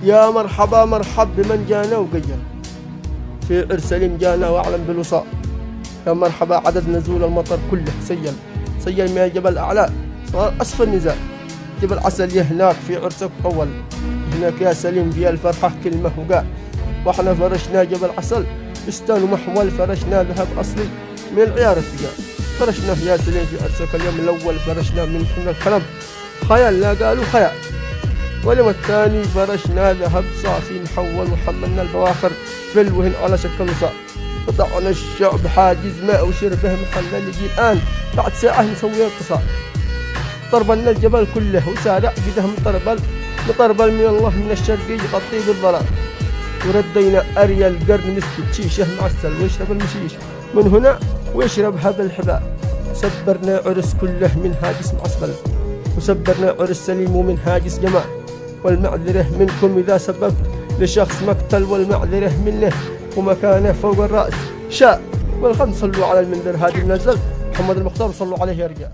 يا مرحبا مرحب بمن جانا وقيل في عرسليم جانا وأعلم بالوصال. يا مرحبا عدد نزول المطر كله سيل من الجبل أعلى صار أسفل نزال. جبل عسل هناك في عرسك أول، هناك يا سليم في الفرحة كلمة وقال. واحنا فرشنا جبل عسل بستان ومحول، فرشنا ذهب أصلي من العيار الثقال. فرشنا يا سليم في عرسك اليوم الأول، فرشنا من حمل الكلام خيال لا قالوا خيال. واليوم الثاني فرشنا ذهب صافي محول، وحملنا البواخر في الوهن على شكل وصال. قطعنا الشعب حاجز ماء وشربه محل اللي يجي الآن بعد ساعة نسوي اتصال. طربلنا الجبل كله وسارع قده مطربل من الله من الشرقي يغطيه بالظلام. وردينا أريا القرن مسكت شيشه معسل ويشرب المشيش من هنا ويشربها بالحبال. سبرنا عرس كله من هاجس معسبل، وسبرنا عرس سليم ومن هاجس جمال. والمعذرة منكم إذا سببت لشخص مقتل، والمعذرة منه ومكانه فوق الرأس شاء. والخمس صلوا على المنذر هادي المنزل محمد المختار، صلوا عليه يا رجال.